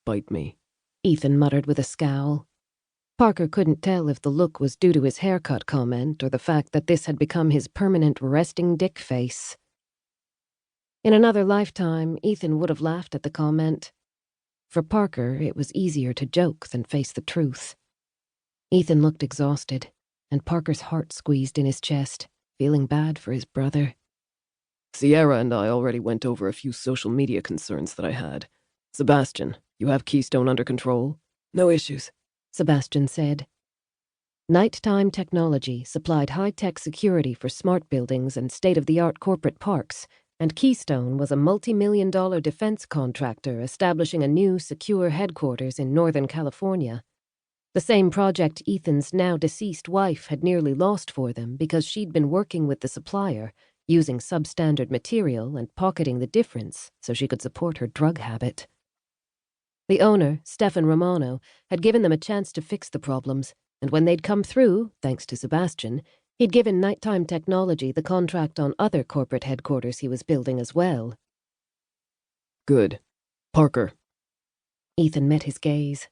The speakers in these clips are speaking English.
bite me," Ethan muttered with a scowl. Parker couldn't tell if the look was due to his haircut comment or the fact that this had become his permanent resting dick face. In another lifetime, Ethan would have laughed at the comment. For Parker, it was easier to joke than face the truth. Ethan looked exhausted, and Parker's heart squeezed in his chest, feeling bad for his brother. "Sierra and I already went over a few social media concerns that I had. Sebastian, you have Keystone under control?" "No issues," Sebastian said. Nighttime technology supplied high-tech security for smart buildings and state-of-the-art corporate parks, and Keystone was a multi-million-dollar defense contractor establishing a new, secure headquarters in Northern California. The same project Ethan's now-deceased wife had nearly lost for them because she'd been working with the supplier, using substandard material and pocketing the difference so she could support her drug habit. The owner, Stefan Romano, had given them a chance to fix the problems, and when they'd come through, thanks to Sebastian, he'd given Nighttime Technology the contract on other corporate headquarters he was building as well. "Good. Parker." Ethan met his gaze.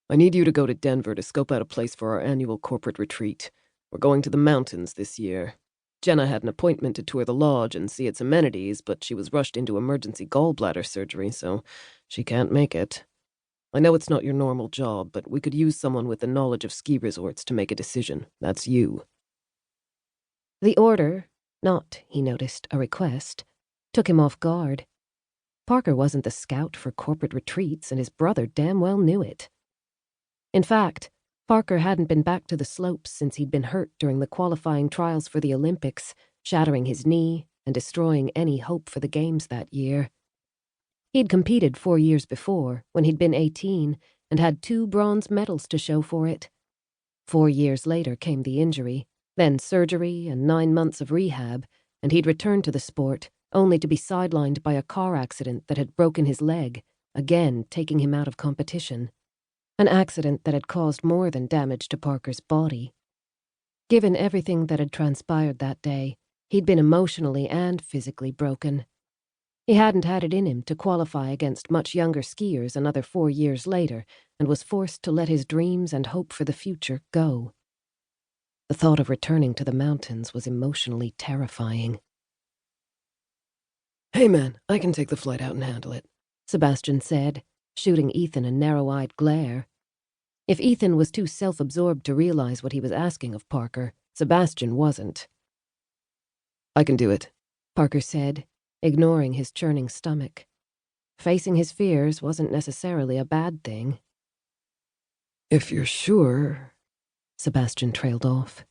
"I need you to go to Denver to scope out a place for our annual corporate retreat. We're going to the mountains this year. Jenna had an appointment to tour the lodge and see its amenities, but she was rushed into emergency gallbladder surgery, so she can't make it. I know it's not your normal job, but we could use someone with the knowledge of ski resorts to make a decision. That's you." The order, not, he noticed, a request, took him off guard. Parker wasn't the scout for corporate retreats, and his brother damn well knew it. In fact, Parker hadn't been back to the slopes since he'd been hurt during the qualifying trials for the Olympics, shattering his knee and destroying any hope for the games that year. He'd competed 4 years before, when he'd been 18, and had 2 bronze medals to show for it. 4 years later came the injury, then surgery and 9 months of rehab, and he'd returned to the sport, only to be sidelined by a car accident that had broken his leg, again taking him out of competition. An accident that had caused more than damage to Parker's body. Given everything that had transpired that day, he'd been emotionally and physically broken. He hadn't had it in him to qualify against much younger skiers another 4 years later, and was forced to let his dreams and hope for the future go. The thought of returning to the mountains was emotionally terrifying. "Hey man, I can take the flight out and handle it," Sebastian said, shooting Ethan a narrow-eyed glare. If Ethan was too self-absorbed to realize what he was asking of Parker, Sebastian wasn't. "I can do it," Parker said, ignoring his churning stomach. Facing his fears wasn't necessarily a bad thing. "If you're sure," Sebastian trailed off.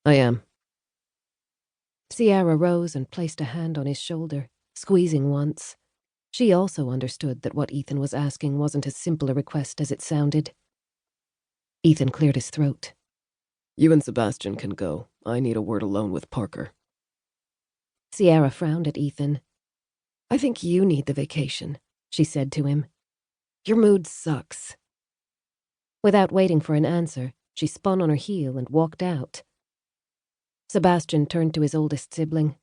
"I am." Sierra rose and placed a hand on his shoulder, squeezing once. She also understood that what Ethan was asking wasn't as simple a request as it sounded. Ethan cleared his throat. "You and Sebastian can go. I need a word alone with Parker." Sierra frowned at Ethan. "I think you need the vacation," she said to him. "Your mood sucks." Without waiting for an answer, she spun on her heel and walked out. Sebastian turned to his oldest sibling.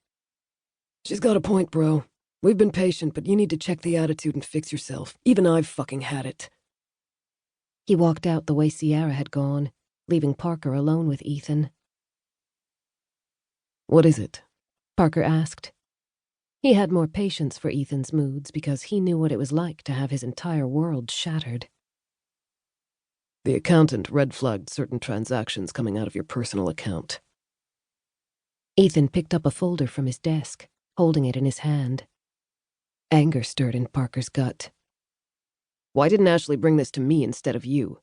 "She's got a point, bro. We've been patient, but you need to check the attitude and fix yourself. Even I've fucking had it." He walked out the way Sierra had gone, leaving Parker alone with Ethan. "What is it?" Parker asked. He had more patience for Ethan's moods because he knew what it was like to have his entire world shattered. "The accountant red-flagged certain transactions coming out of your personal account." Ethan picked up a folder from his desk, holding it in his hand. Anger stirred in Parker's gut. "Why didn't Ashley bring this to me instead of you?"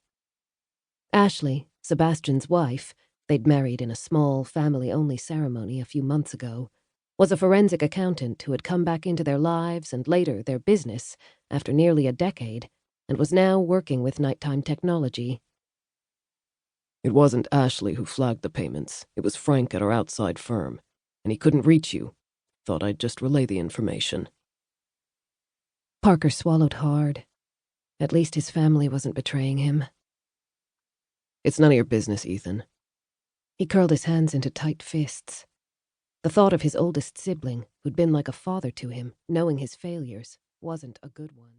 Ashley, Sebastian's wife, they'd married in a small, family-only ceremony a few months ago, was a forensic accountant who had come back into their lives and later their business after nearly a decade, and was now working with Nighttime Technology. "It wasn't Ashley who flagged the payments. It was Frank at our outside firm, and he couldn't reach you. Thought I'd just relay the information." Parker swallowed hard. At least his family wasn't betraying him. "It's none of your business, Ethan." He curled his hands into tight fists. The thought of his oldest sibling, who'd been like a father to him, knowing his failures, wasn't a good one.